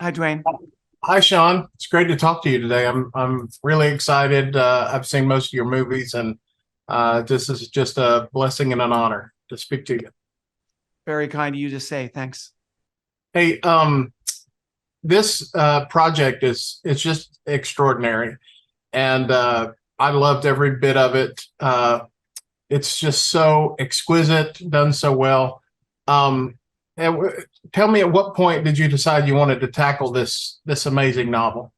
Hi, Dwayne. Hi, Shawn. It's great to talk to you today. I'm really excited. I've seen most of your movies, and this is just a blessing and an honor to speak to you. Very kind of you to say. Thanks. Hey, this project is just extraordinary, and I loved every bit of it. It's just so exquisite, done so well. Um, and tell me, at what point did you decide you wanted to tackle this amazing novel?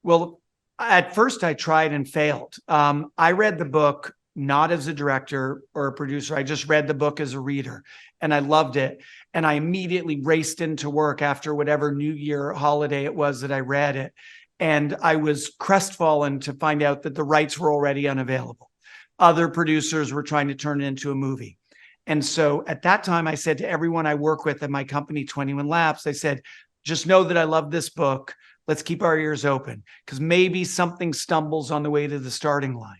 Well, at first I tried and failed. I read the book not as a director or a producer. I just read the book as a reader and I loved it. And I immediately raced into work after whatever New Year holiday it was that I read it. And I was crestfallen to find out that the rights were already unavailable. Other producers were trying to turn it into a movie. And so at that time, I said to everyone I work with at my company, 21 Labs, I said, just know that I love this book. Let's keep our ears open because maybe something stumbles on the way to the starting line.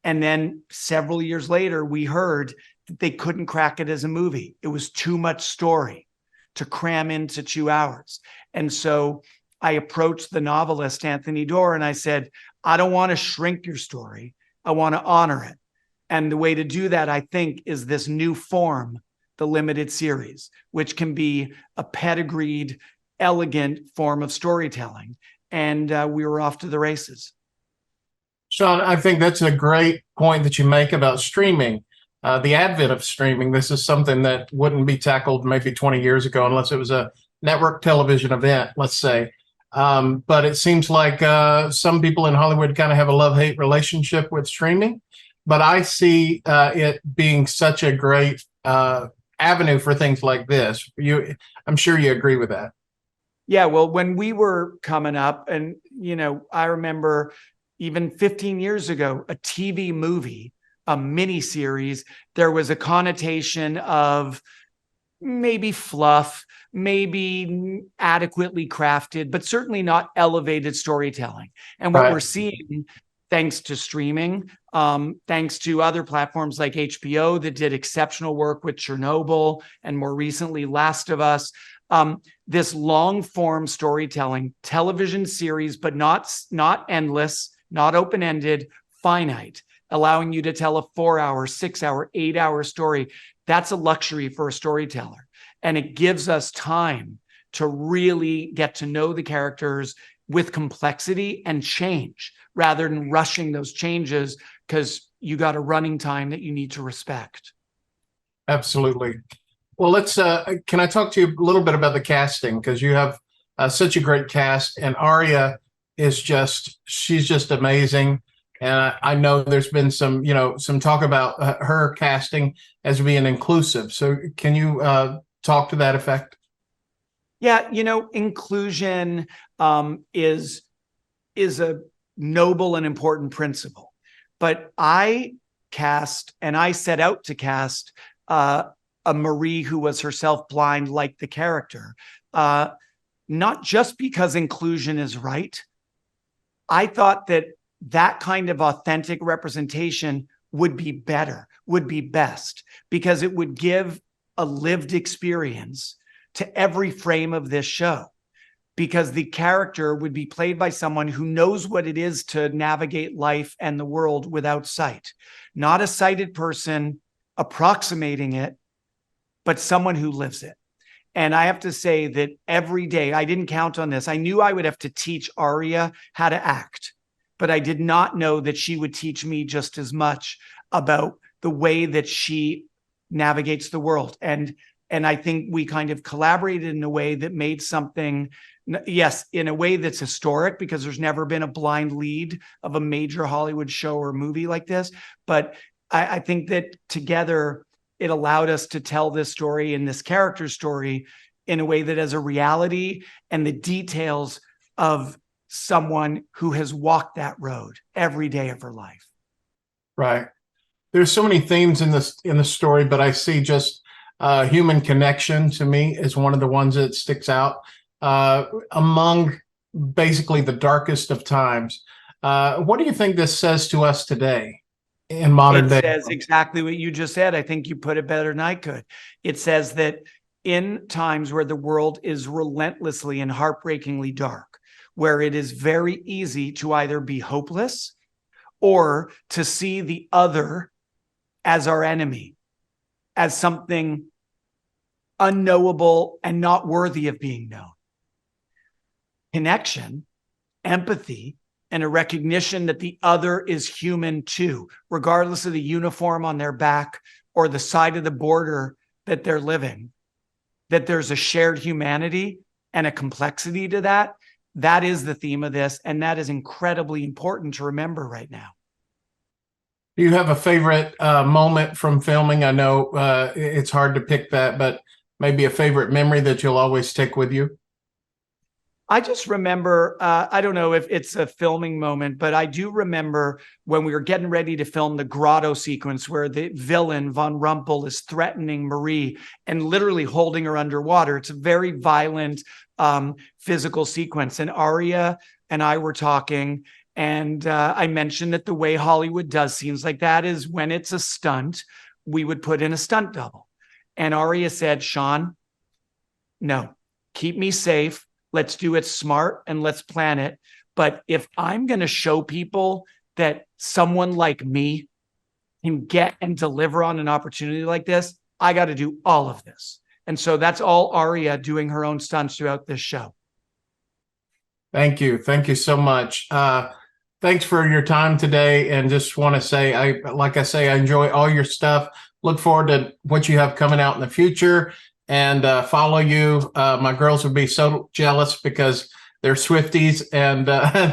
And then several years later, we heard that they couldn't crack it as a movie. It was too much story to cram into 2 hours. And so I approached the novelist, Anthony Doerr, and I said, I don't want to shrink your story. I want to honor it. And the way to do that, I think, is this new form, the limited series, which can be a pedigreed, elegant form of storytelling. And we were off to the races. Shawn, I think that's a great point that you make about streaming. The advent of streaming, this is something that wouldn't be tackled maybe 20 years ago unless it was a network television event, let's say. But it seems like some people in Hollywood kind of have a love-hate relationship with streaming. But I see it being such a great avenue for things like this. I'm sure you agree with that. Yeah, well, when we were coming up, and I remember even 15 years ago, a TV movie, a mini series, there was a connotation of maybe fluff, maybe adequately crafted, but certainly not elevated storytelling. And what we're Right. seeing, thanks to streaming, thanks to other platforms like HBO that did exceptional work with Chernobyl, and more recently, Last of Us. This long form storytelling, television series, but not endless, not open ended, finite, allowing you to tell a 4 hour, 6 hour, 8 hour story. That's a luxury for a storyteller. And it gives us time to really get to know the characters with complexity and change rather than rushing those changes because you got a running time that you need to respect. Absolutely. Well, let's. Can I talk to you a little bit about the casting? Because you have such a great cast, and Aria she's just amazing. And I know there's been some talk about her casting as being inclusive. So can you talk to that effect? Yeah, inclusion is a noble and important principle. But I cast and I set out to cast a Marie who was herself blind, like the character, not just because inclusion is right. I thought that that kind of authentic representation would be better, would be best, because it would give a lived experience to every frame of this show. Because the character would be played by someone who knows what it is to navigate life and the world without sight, not a sighted person approximating it, but someone who lives it. And I have to say that every day, I didn't count on this. I knew I would have to teach Aria how to act, but I did not know that she would teach me just as much about the way that she navigates the world. And I think we kind of collaborated in a way that made something, yes, in a way that's historic because there's never been a blind lead of a major Hollywood show or movie like this. But I think that together, it allowed us to tell this story and this character story in a way that has a reality and the details of someone who has walked that road every day of her life. Right. There's so many themes in the story, but I see just human connection to me is one of the ones that sticks out among basically the darkest of times. What do you think this says to us today in modern It day? says exactly what you just said. I think you put it better than I could. It says that in times where the world is relentlessly and heartbreakingly dark, where it is very easy to either be hopeless or to see the other as our enemy, as something unknowable and not worthy of being known. Connection, empathy, and a recognition that the other is human too, regardless of the uniform on their back or the side of the border that they're living, that there's a shared humanity and a complexity to that. That is the theme of this, and that is incredibly important to remember right now. Do you have a favorite moment from filming? I know it's hard to pick that, but maybe a favorite memory that you'll always take with you? I just remember, I don't know if it's a filming moment, but I do remember when we were getting ready to film the grotto sequence where the villain, Von Rumpel, is threatening Marie and literally holding her underwater. It's a very violent physical sequence. And Aria and I were talking, and I mentioned that the way Hollywood does scenes like that is when it's a stunt, we would put in a stunt double. And Aria said, Shawn, no, keep me safe. Let's do it smart and let's plan it. But if I'm going to show people that someone like me can get and deliver on an opportunity like this, I got to do all of this. And so that's all Aria doing her own stunts throughout this show. Thank you. Thank you so much. Thanks for your time today. And just want to say, I enjoy all your stuff. Look forward to what you have coming out in the future. And follow you. My girls would be so jealous because they're Swifties, and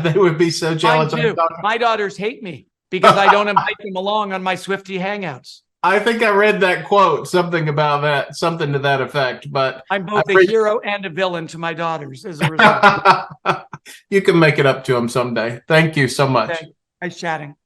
they would be so jealous. Mine too. My daughters hate me because I don't invite them along on my Swiftie hangouts. I think I read that quote, something about that, something to that effect. But I'm both a hero and a villain to my daughters as a result. You can make it up to them someday. Thank you so much. Nice chatting.